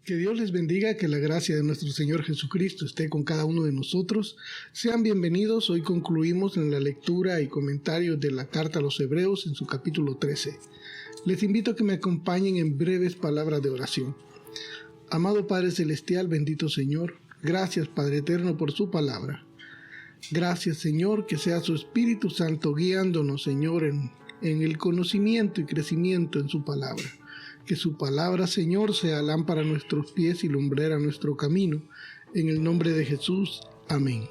Que Dios les bendiga, que la gracia de nuestro Señor Jesucristo esté con cada uno de nosotros. Sean bienvenidos. Hoy concluimos en la lectura y comentarios de la carta a los Hebreos en su capítulo 13. Les invito a que me acompañen en breves palabras de oración. Amado Padre Celestial, bendito Señor, gracias Padre Eterno por su palabra. Gracias Señor, que sea su Espíritu Santo guiándonos Señor en el conocimiento y crecimiento en su palabra. Que su palabra, Señor, sea lámpara a nuestros pies y lumbrera a nuestro camino. En el nombre de Jesús. Amén.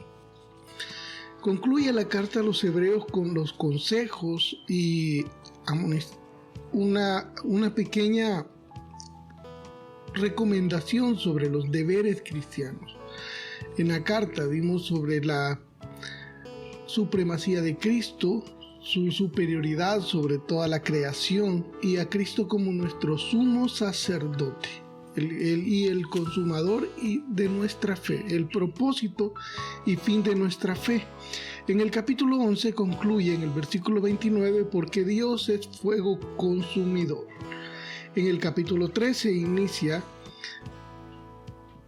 Concluye la carta a los Hebreos con los consejos y una pequeña recomendación sobre los deberes cristianos. En la carta vimos sobre la supremacía de Cristo, su superioridad sobre toda la creación y a Cristo como nuestro sumo sacerdote y el consumador de nuestra fe, el propósito y fin de nuestra fe. En el capítulo 11 concluye en el versículo 29 porque Dios es fuego consumidor. En el capítulo 13 inicia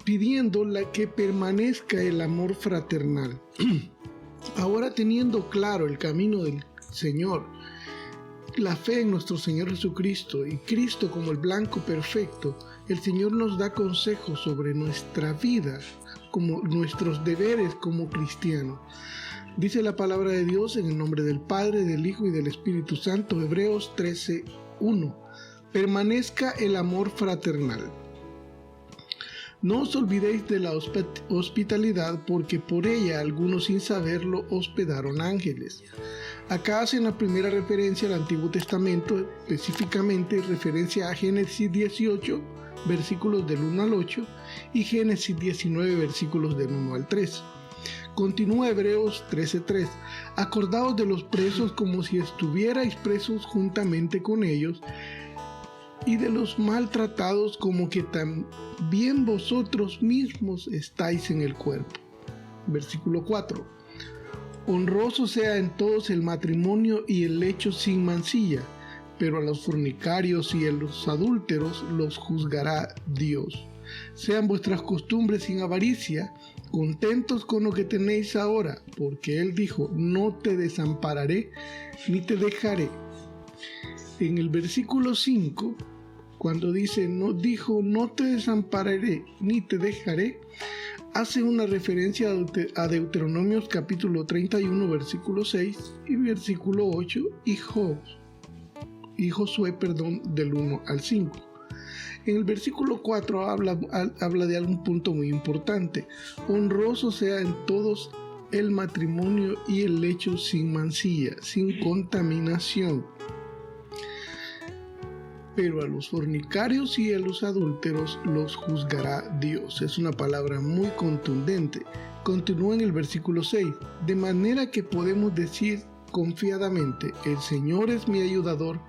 pidiendo que permanezca el amor fraternal. Ahora teniendo claro el camino del Señor, la fe en nuestro Señor Jesucristo y Cristo como el blanco perfecto, el Señor nos da consejos sobre nuestra vida, como nuestros deberes como cristianos. Dice la palabra de Dios en el nombre del Padre, del Hijo y del Espíritu Santo, Hebreos 13:1. Permanezca el amor fraternal. No os olvidéis de la hospitalidad, porque por ella algunos sin saberlo hospedaron ángeles. Acá hacen la primera referencia al Antiguo Testamento, específicamente referencia a Génesis 18, versículos del 1 al 8, y Génesis 19, versículos del 1 al 3. Continúa Hebreos 13:3. Acordaos de los presos como si estuvierais presos juntamente con ellos, y de los maltratados como que también vosotros mismos estáis en el cuerpo. Versículo 4. Honroso sea en todos el matrimonio y el lecho sin mancilla, pero a los fornicarios y a los adúlteros los juzgará Dios. Sean vuestras costumbres sin avaricia, contentos con lo que tenéis ahora, porque Él dijo, no te desampararé ni te dejaré. En el versículo 5, cuando dice, no te desampararé ni te dejaré, hace una referencia a Deuteronomios capítulo 31, versículo 6 y versículo 8 y Josué, del 1 al 5. En el versículo 4 habla de algún punto muy importante. Honroso sea en todos el matrimonio y el lecho sin mancilla, sin contaminación. Pero a los fornicarios y a los adúlteros los juzgará Dios. Es una palabra muy contundente. Continúa en el versículo 6. De manera que podemos decir confiadamente, el Señor es mi ayudador,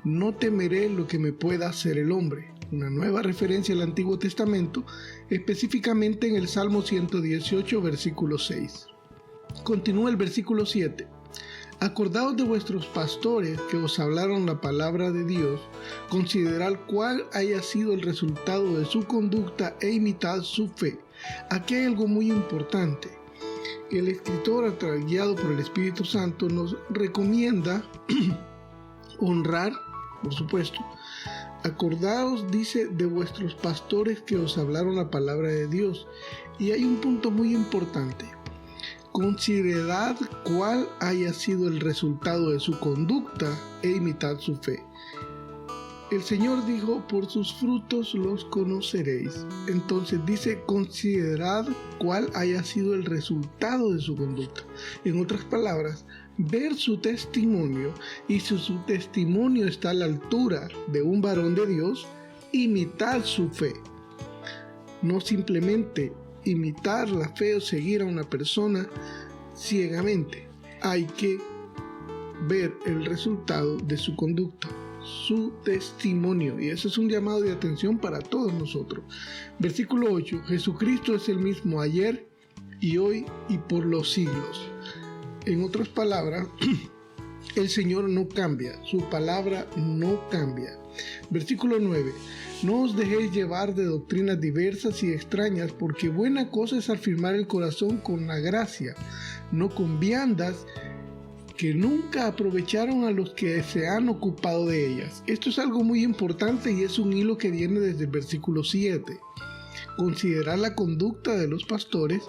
no temeré lo que me pueda hacer el hombre. Una nueva referencia al Antiguo Testamento, específicamente en el Salmo 118, versículo 6. Continúa el versículo 7. Acordaos de vuestros pastores que os hablaron la palabra de Dios, considerad cuál haya sido el resultado de su conducta e imitad su fe. Aquí hay algo muy importante. El escritor, guiado por el Espíritu Santo, nos recomienda honrar, por supuesto. Acordaos, dice, de vuestros pastores que os hablaron la palabra de Dios. Y hay un punto muy importante. Considerad cuál haya sido el resultado de su conducta e imitad su fe. El Señor dijo, por sus frutos los conoceréis. Entonces dice, considerad cuál haya sido el resultado de su conducta. En otras palabras, ver su testimonio, y si su testimonio está a la altura de un varón de Dios, imitad su fe. No simplemente imitar la fe o seguir a una persona ciegamente. Hay que ver el resultado de su conducta, su testimonio, y eso es un llamado de atención para todos nosotros. Versículo 8. Jesucristo es el mismo ayer y hoy y por los siglos. En otras palabras, El Señor no cambia, su palabra no cambia. Versículo 9. No os dejéis llevar de doctrinas diversas y extrañas, porque buena cosa es afirmar el corazón con la gracia, no con viandas que nunca aprovecharon a los que se han ocupado de ellas. Esto es algo muy importante y es un hilo que viene desde el versículo 7. Considerar la conducta de los pastores.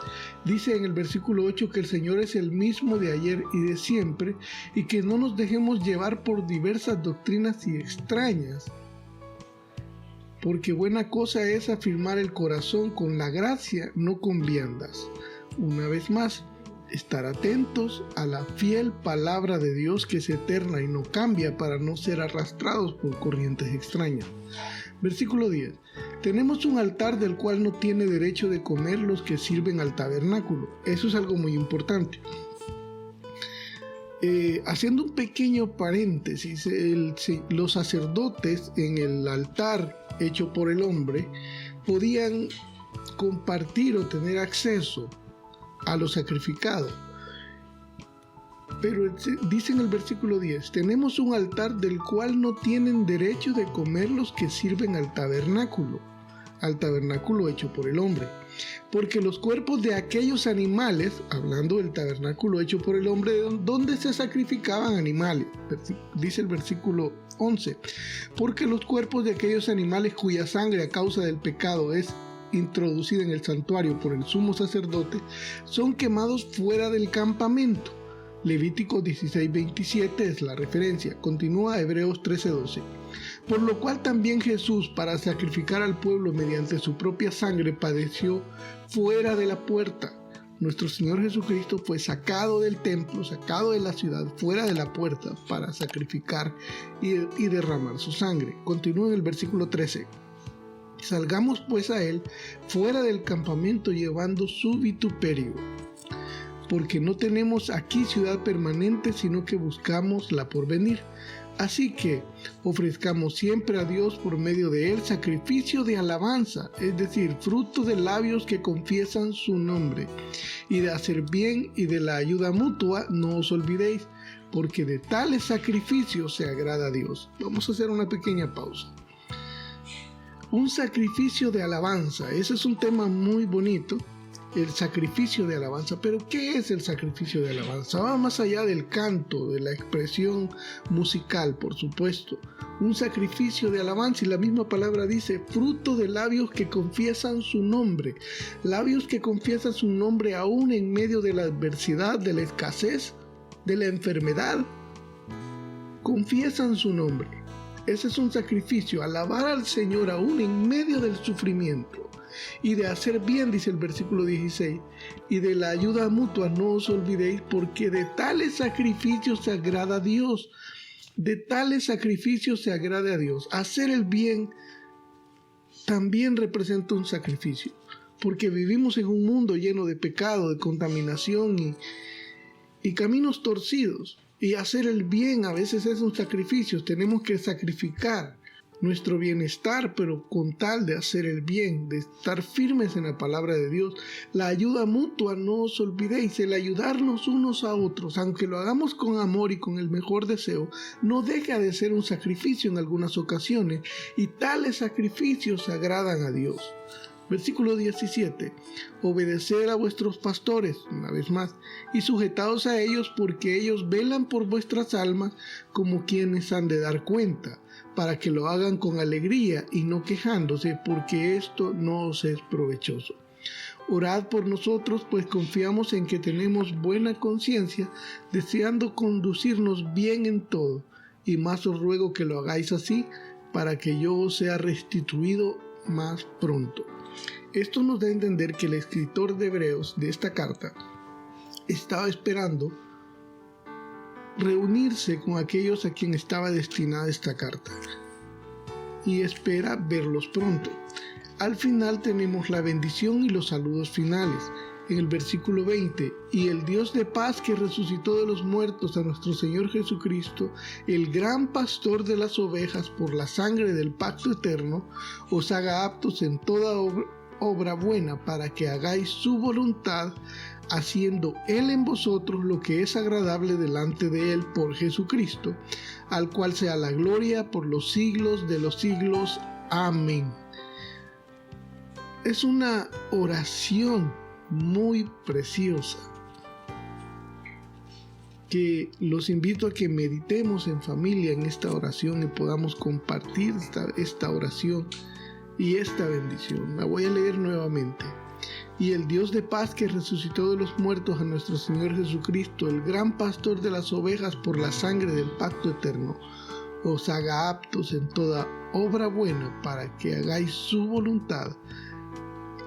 Dice en el versículo 8 que el Señor es el mismo de ayer y de siempre, y que no nos dejemos llevar por diversas doctrinas y extrañas, porque buena cosa es afirmar el corazón con la gracia, no con viandas. Una vez más, estar atentos a la fiel palabra de Dios, que es eterna y no cambia, para no ser arrastrados por corrientes extrañas. Versículo 10. Tenemos un altar del cual no tiene derecho de comer los que sirven al tabernáculo. Eso es algo muy importante. Haciendo un pequeño paréntesis, los sacerdotes en el altar hecho por el hombre podían compartir o tener acceso a lo sacrificado. Pero dice en el versículo 10, tenemos un altar del cual no tienen derecho de comer los que sirven al tabernáculo hecho por el hombre. Porque los cuerpos de aquellos animales, hablando del tabernáculo hecho por el hombre, donde se sacrificaban animales, dice el versículo 11, porque los cuerpos de aquellos animales cuya sangre a causa del pecado es introducida en el santuario por el sumo sacerdote, son quemados fuera del campamento. Levítico 16:27 es la referencia. Continúa Hebreos 13:12. Por lo cual también Jesús, para sacrificar al pueblo mediante su propia sangre, padeció fuera de la puerta. Nuestro Señor Jesucristo fue sacado del templo, sacado de la ciudad, fuera de la puerta, para sacrificar y derramar su sangre. Continúa en el versículo 13. Salgamos pues a él fuera del campamento llevando su vituperio, porque no tenemos aquí ciudad permanente, sino que buscamos la porvenir. Así que ofrezcamos siempre a Dios por medio de él sacrificio de alabanza, es decir, fruto de labios que confiesan su nombre. Y de hacer bien y de la ayuda mutua no os olvidéis, porque de tales sacrificios se agrada a Dios. Vamos a hacer una pequeña pausa. Un sacrificio de alabanza, ese es un tema muy bonito. El sacrificio de alabanza. Pero ¿qué es el sacrificio de alabanza? Va más allá del canto, de la expresión musical, por supuesto. Un sacrificio de alabanza, y la misma palabra dice, fruto de labios que confiesan su nombre. Labios que confiesan su nombre aún en medio de la adversidad, de la escasez, de la enfermedad. Confiesan su nombre. Ese es un sacrificio, alabar al Señor aún en medio del sufrimiento. Y de hacer bien, dice el versículo 16, y de la ayuda mutua no os olvidéis, porque de tales sacrificios se agrada a Dios. De tales sacrificios se agrada a Dios. Hacer el bien también representa un sacrificio, porque vivimos en un mundo lleno de pecado, de contaminación y caminos torcidos. Y hacer el bien a veces es un sacrificio. Tenemos que sacrificar nuestro bienestar, pero con tal de hacer el bien, de estar firmes en la palabra de Dios. La ayuda mutua, no os olvidéis, el ayudarnos unos a otros, aunque lo hagamos con amor y con el mejor deseo, no deja de ser un sacrificio en algunas ocasiones, y tales sacrificios agradan a Dios. Versículo 17. Obedeced a vuestros pastores, una vez más, y sujetaos a ellos, porque ellos velan por vuestras almas como quienes han de dar cuenta, para que lo hagan con alegría y no quejándose, porque esto no os es provechoso. Orad por nosotros, pues confiamos en que tenemos buena conciencia, deseando conducirnos bien en todo, y más os ruego que lo hagáis así, para que yo os sea restituido más pronto. Esto nos da a entender que el escritor de Hebreos de esta carta estaba esperando reunirse con aquellos a quien estaba destinada esta carta y espera verlos pronto. Al final tenemos la bendición y los saludos finales. En el versículo 20, y el Dios de paz que resucitó de los muertos a nuestro Señor Jesucristo, el gran pastor de las ovejas por la sangre del pacto eterno, os haga aptos en toda obra buena para que hagáis su voluntad, haciendo Él en vosotros lo que es agradable delante de Él por Jesucristo, al cual sea la gloria por los siglos de los siglos. Amén. Es una oración muy preciosa que los invito a que meditemos en familia en esta oración y podamos compartir esta oración y esta bendición. La voy a leer nuevamente. Y el Dios de paz, que resucitó de los muertos a nuestro Señor Jesucristo, el gran pastor de las ovejas por la sangre del pacto eterno, os haga aptos en toda obra buena para que hagáis su voluntad,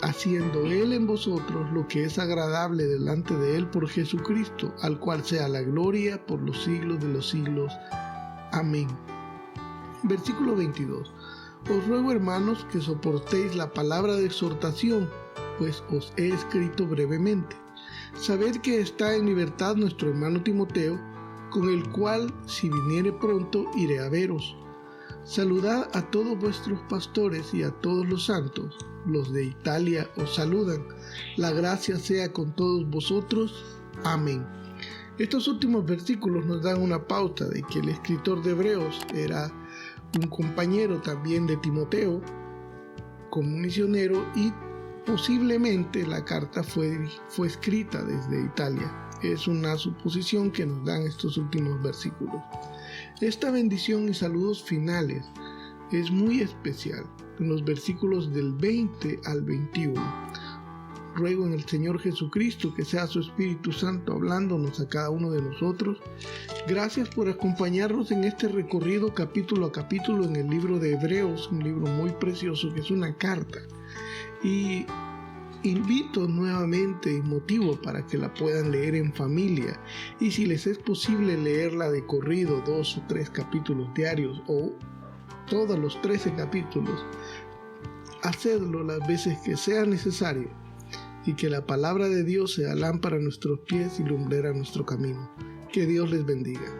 haciendo Él en vosotros lo que es agradable delante de Él por Jesucristo, al cual sea la gloria por los siglos de los siglos. Amén. Versículo 22. Os ruego, hermanos, que soportéis la palabra de exhortación, pues os he escrito brevemente. Sabed que está en libertad nuestro hermano Timoteo, con el cual, si viniere pronto, iré a veros. Saludad a todos vuestros pastores y a todos los santos. Los de Italia os saludan. La gracia sea con todos vosotros. Amén. Estos últimos versículos nos dan una pauta de que el escritor de Hebreos era un compañero también de Timoteo como misionero, y posiblemente la carta fue escrita desde Italia. Es una suposición que nos dan estos últimos versículos. Esta bendición y saludos finales es muy especial en los versículos del 20 al 21. Ruego en el Señor Jesucristo que sea su Espíritu Santo hablándonos a cada uno de nosotros. Gracias por acompañarnos en este recorrido capítulo a capítulo en el libro de Hebreos, un libro muy precioso que es una carta. Y invito nuevamente y motivo para que la puedan leer en familia, y si les es posible leerla de corrido, 2 o 3 capítulos diarios o todos los 13 capítulos, hacedlo las veces que sea necesario, y que la palabra de Dios sea lámpara a nuestros pies y lumbrera a nuestro camino. Que Dios les bendiga.